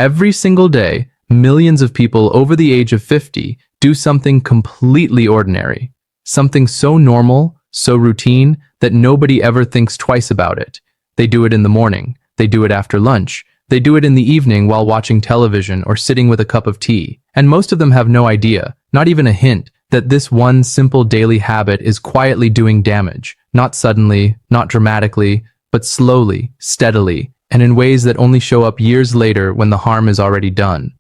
Every single day, millions of people over the age of 50 do something completely ordinary. Something so normal, so routine, that nobody ever thinks twice about it. They do it in the morning. They do it after lunch. They do it in the evening while watching television or sitting with a cup of tea. And most of them have no idea, not even a hint, that this one simple daily habit is quietly doing damage. Not suddenly, not dramatically, but slowly, steadily, and in ways that only show up years later when the harm is already done.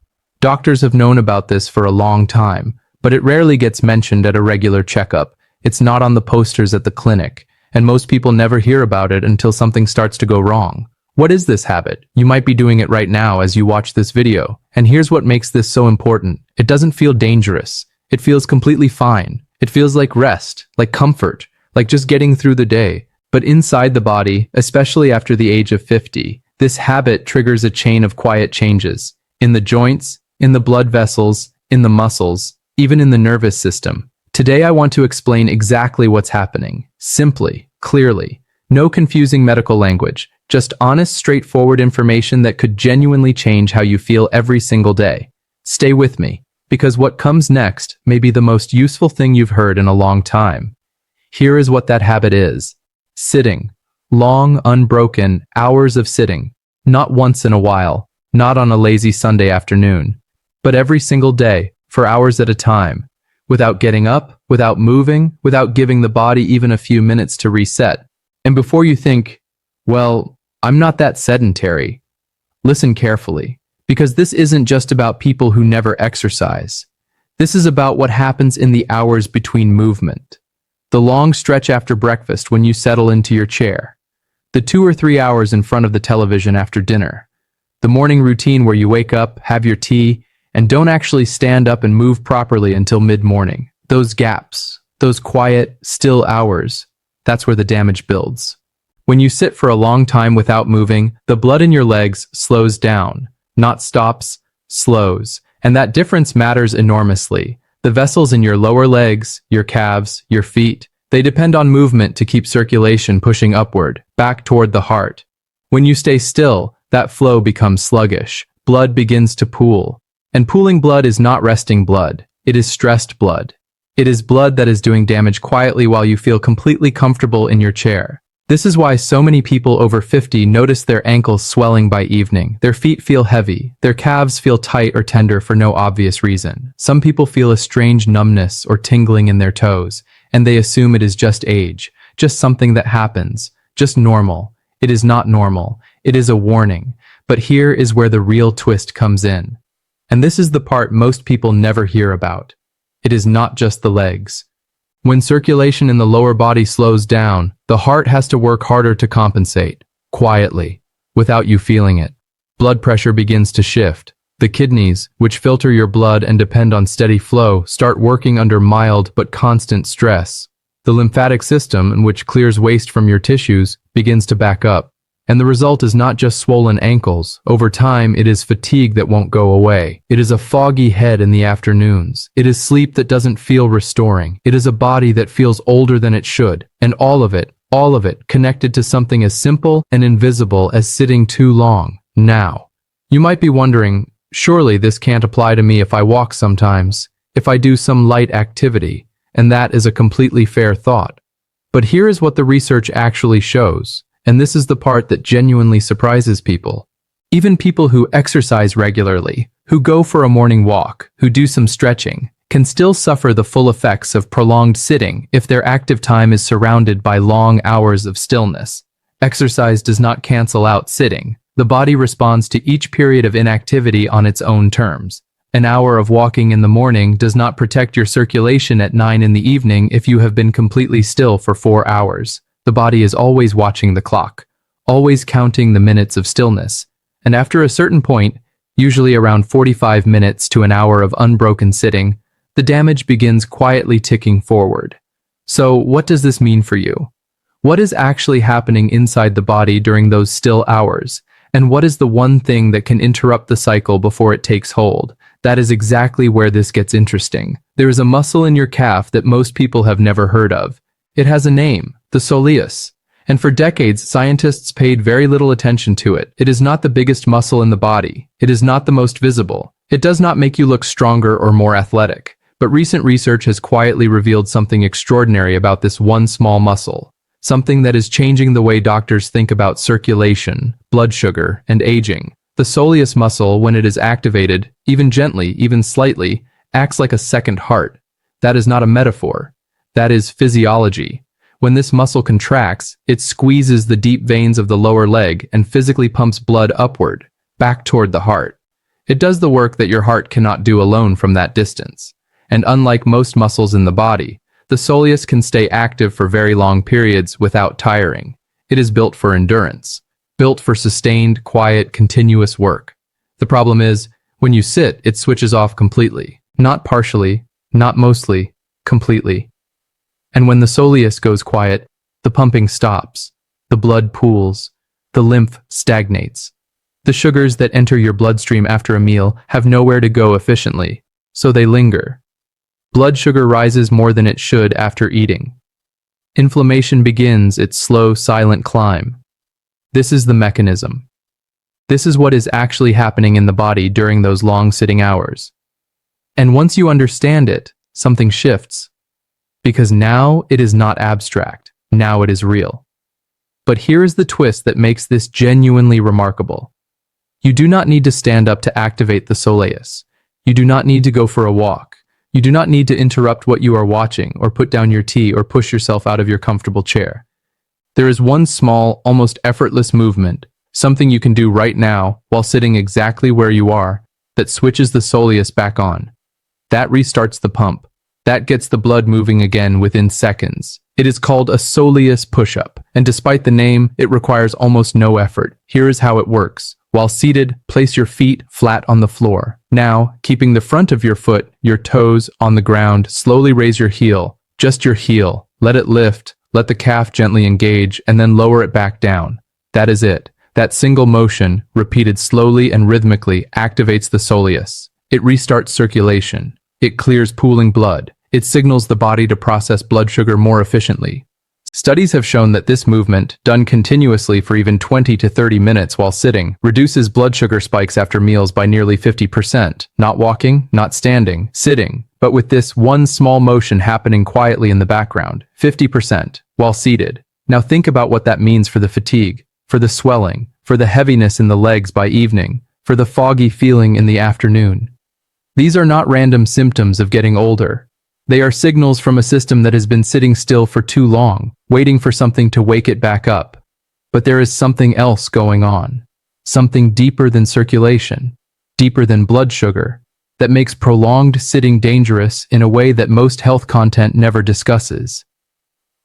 Doctors have known about this for a long time, but it rarely gets mentioned at a regular checkup. It's not on the posters at the clinic, and most people never hear about it until something starts to go wrong. What is this habit? You might be doing it right now as you watch this video. And here's what makes this so important. It doesn't feel dangerous. It feels completely fine. It feels like rest, like comfort, like just getting through the day. But inside the body, especially after the age of 50, this habit triggers a chain of quiet changes. In the joints, in the blood vessels, in the muscles, even in the nervous system. Today I want to explain exactly what's happening. Simply, clearly. No confusing medical language. Just honest, straightforward information that could genuinely change how you feel every single day. Stay with me, because what comes next may be the most useful thing you've heard in a long time. Here is what that habit is. Sitting. Long, unbroken hours of sitting. Not once in a while, not on a lazy Sunday afternoon, but every single day, for hours at a time, without getting up, without moving, without giving the body even a few minutes to reset. And before you think, well, I'm not that sedentary, listen carefully, because this isn't just about people who never exercise. This is about what happens in the hours between movement. The long stretch after breakfast when you settle into your chair. The 2 or 3 hours in front of the television after dinner. The morning routine where you wake up, have your tea, and don't actually stand up and move properly until mid-morning. Those gaps, those quiet, still hours, that's where the damage builds. When you sit for a long time without moving, the blood in your legs slows down, not stops, slows. And that difference matters enormously. The vessels in your lower legs, your calves, your feet, they depend on movement to keep circulation pushing upward, back toward the heart. When you stay still, that flow becomes sluggish. Blood begins to pool. And pooling blood is not resting blood. It is stressed blood. It is blood that is doing damage quietly while you feel completely comfortable in your chair. This is why so many people over 50 notice their ankles swelling by evening. Their feet feel heavy. Their calves feel tight or tender for no obvious reason. Some people feel a strange numbness or tingling in their toes, and they assume it is just age, just something that happens, just normal. It is not normal. It is a warning. But here is where the real twist comes in. And this is the part most people never hear about. It is not just the legs. When circulation in the lower body slows down, the heart has to work harder to compensate, quietly, without you feeling it. Blood pressure begins to shift. The kidneys, which filter your blood and depend on steady flow, start working under mild but constant stress. The lymphatic system, which clears waste from your tissues, begins to back up. And the result is not just swollen ankles. Over time, it is fatigue that won't go away. It is a foggy head in the afternoons. It is sleep that doesn't feel restoring. It is a body that feels older than it should. And all of it, connected to something as simple and invisible as sitting too long. Now, you might be wondering, surely this can't apply to me if I walk sometimes, if I do some light activity, and that is a completely fair thought. But here is what the research actually shows. And this is the part that genuinely surprises people. Even people who exercise regularly, who go for a morning walk, who do some stretching, can still suffer the full effects of prolonged sitting if their active time is surrounded by long hours of stillness. Exercise does not cancel out sitting. The body responds to each period of inactivity on its own terms. An hour of walking in the morning does not protect your circulation at 9 in the evening if you have been completely still for 4 hours. The body is always watching the clock, always counting the minutes of stillness, and after a certain point, usually around 45 minutes to an hour of unbroken sitting, the damage begins quietly ticking forward. So, what does this mean for you? What is actually happening inside the body during those still hours? And what is the one thing that can interrupt the cycle before it takes hold? That is exactly where this gets interesting. There is a muscle in your calf that most people have never heard of. It has a name, the soleus. And for decades, scientists paid very little attention to it. It is not the biggest muscle in the body. It is not the most visible. It does not make you look stronger or more athletic. But recent research has quietly revealed something extraordinary about this one small muscle. Something that is changing the way doctors think about circulation, blood sugar, and aging. The soleus muscle, when it is activated, even gently, even slightly, acts like a second heart. That is not a metaphor. That is physiology. When this muscle contracts, it squeezes the deep veins of the lower leg and physically pumps blood upward, back toward the heart. It does the work that your heart cannot do alone from that distance. And unlike most muscles in the body, the soleus can stay active for very long periods without tiring. It is built for endurance, built for sustained, quiet, continuous work. The problem is, when you sit, it switches off completely. Not partially, not mostly, completely. And when the soleus goes quiet, the pumping stops, the blood pools, the lymph stagnates. The sugars that enter your bloodstream after a meal have nowhere to go efficiently, so they linger. Blood sugar rises more than it should after eating. Inflammation begins its slow, silent climb. This is the mechanism. This is what is actually happening in the body during those long sitting hours. And once you understand it, something shifts. Because now it is not abstract, now it is real. But here is the twist that makes this genuinely remarkable. You do not need to stand up to activate the soleus. You do not need to go for a walk. You do not need to interrupt what you are watching or put down your tea or push yourself out of your comfortable chair. There is one small, almost effortless movement, something you can do right now while sitting exactly where you are, that switches the soleus back on. That restarts the pump. That gets the blood moving again within seconds. It is called a soleus push-up, and despite the name, it requires almost no effort. Here is how it works. While seated, place your feet flat on the floor. Now, keeping the front of your foot, your toes, on the ground, slowly raise your heel, just your heel. Let it lift, let the calf gently engage, and then lower it back down. That is it. That single motion, repeated slowly and rhythmically, activates the soleus. It restarts circulation. It clears pooling blood. It signals the body to process blood sugar more efficiently. Studies have shown that this movement, done continuously for even 20 to 30 minutes while sitting, reduces blood sugar spikes after meals by nearly 50%. Not walking, not standing, sitting, but with this one small motion happening quietly in the background, 50%, while seated. Now think about what that means for the fatigue, for the swelling, for the heaviness in the legs by evening, for the foggy feeling in the afternoon. These are not random symptoms of getting older. They are signals from a system that has been sitting still for too long, waiting for something to wake it back up. But there is something else going on. Something deeper than circulation, deeper than blood sugar, that makes prolonged sitting dangerous in a way that most health content never discusses.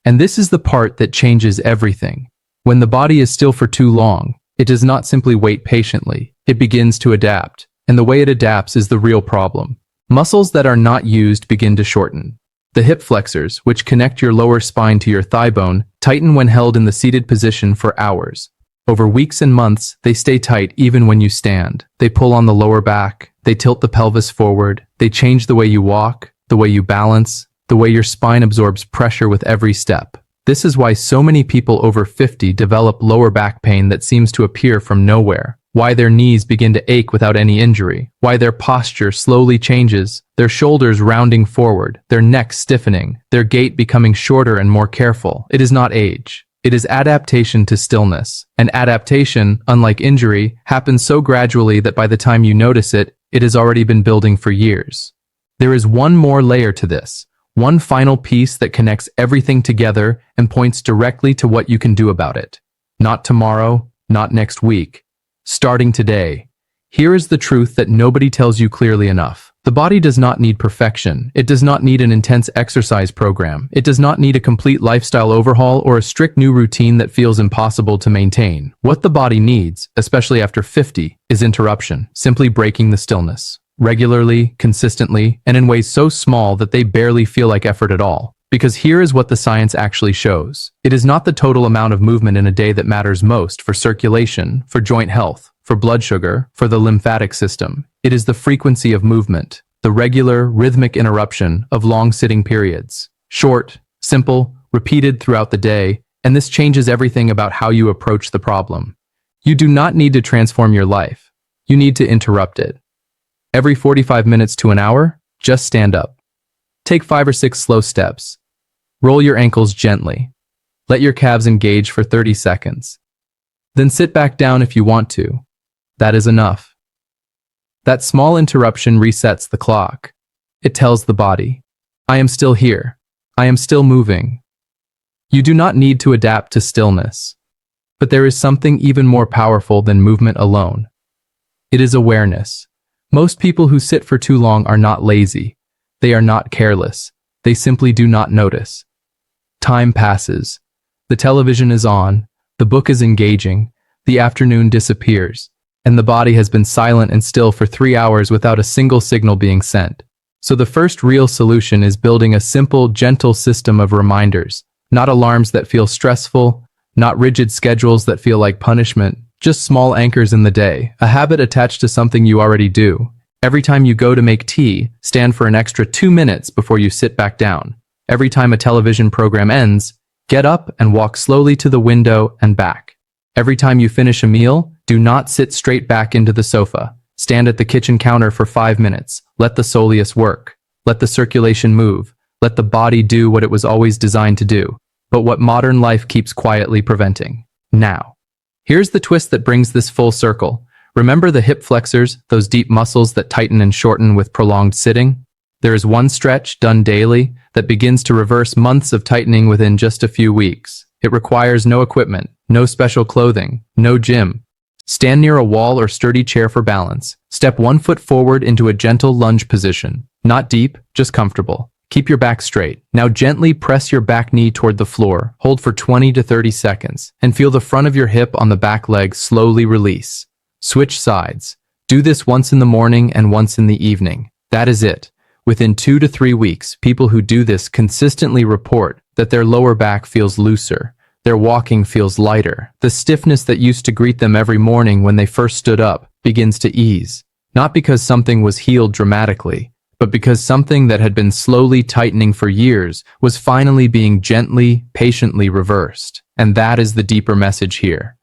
And this is the part that changes everything. When the body is still for too long, it does not simply wait patiently. It begins to adapt. And the way it adapts is the real problem. Muscles that are not used begin to shorten. The hip flexors, which connect your lower spine to your thigh bone, tighten when held in the seated position for hours. Over weeks and months, they stay tight even when you stand. They pull on the lower back, they tilt the pelvis forward, they change the way you walk, the way you balance, the way your spine absorbs pressure with every step. This is why so many people over 50 develop lower back pain that seems to appear from nowhere. Why their knees begin to ache without any injury, why their posture slowly changes, their shoulders rounding forward, their neck stiffening, their gait becoming shorter and more careful. It is not age. It is adaptation to stillness. And adaptation, unlike injury, happens so gradually that by the time you notice it, it has already been building for years. There is one more layer to this, one final piece that connects everything together and points directly to what you can do about it. Not tomorrow, not next week. Starting today. Here is the truth that nobody tells you clearly enough. The body does not need perfection. It does not need an intense exercise program. It does not need a complete lifestyle overhaul or a strict new routine that feels impossible to maintain. What the body needs, especially after 50, is interruption, simply breaking the stillness. Regularly, consistently, and in ways so small that they barely feel like effort at all. Because here is what the science actually shows. It is not the total amount of movement in a day that matters most for circulation, for joint health, for blood sugar, for the lymphatic system. It is the frequency of movement, the regular, rhythmic interruption of long sitting periods. Short, simple, repeated throughout the day, And this changes everything about how you approach the problem. You do not need to transform your life. You need to interrupt it. Every 45 minutes to an hour, just stand up. Take 5 or 6 slow steps. Roll your ankles gently. Let your calves engage for 30 seconds. Then sit back down if you want to. That is enough. That small interruption resets the clock. It tells the body, I am still here. I am still moving. You do not need to adapt to stillness. But there is something even more powerful than movement alone. It is awareness. Most people who sit for too long are not lazy. They are not careless. They simply do not notice. Time passes. The television is on. The book is engaging. The afternoon disappears. And the body has been silent and still for 3 hours without a single signal being sent. So the first real solution is building a simple, gentle system of reminders. Not alarms that feel stressful, not rigid schedules that feel like punishment, just small anchors in the day, a habit attached to something you already do. Every time you go to make tea, stand for an extra 2 minutes before you sit back down. Every time a television program ends, get up and walk slowly to the window and back. Every time you finish a meal, do not sit straight back into the sofa. Stand at the kitchen counter for 5 minutes. Let the soleus work. Let the circulation move. Let the body do what it was always designed to do, but what modern life keeps quietly preventing. Now, here's the twist that brings this full circle. Remember the hip flexors, those deep muscles that tighten and shorten with prolonged sitting? There is one stretch, done daily, that begins to reverse months of tightening within just a few weeks. It requires no equipment, no special clothing, no gym. Stand near a wall or sturdy chair for balance. Step 1 foot forward into a gentle lunge position. Not deep, just comfortable. Keep your back straight. Now gently press your back knee toward the floor. Hold for 20 to 30 seconds and feel the front of your hip on the back leg slowly release. Switch sides. Do this once in the morning and once in the evening. That is it. Within 2 to 3 weeks, people who do this consistently report that their lower back feels looser. Their walking feels lighter. The stiffness that used to greet them every morning when they first stood up begins to ease. Not because something was healed dramatically, but because something that had been slowly tightening for years was finally being gently, patiently reversed. And that is the deeper message here.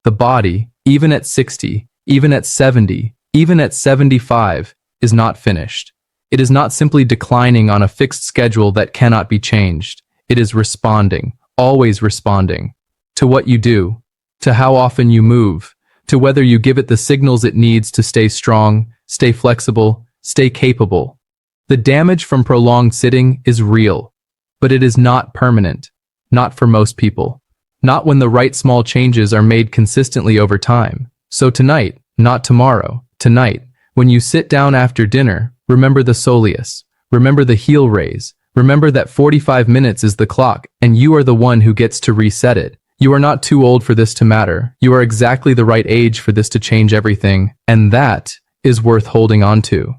The body, even at 60, even at 70, even at 75, is not finished. It is not simply declining on a fixed schedule that cannot be changed. It is responding, always responding, to what you do, to how often you move, to whether you give it the signals it needs to stay strong, stay flexible, stay capable. The damage from prolonged sitting is real, but it is not permanent, not for most people, not when the right small changes are made consistently over time. So tonight, not tomorrow, tonight, when you sit down after dinner, remember the soleus, remember the heel raise, remember that 45 minutes is the clock and you are the one who gets to reset it. You are not too old for this to matter. You are exactly the right age for this to change everything, and that is worth holding on to.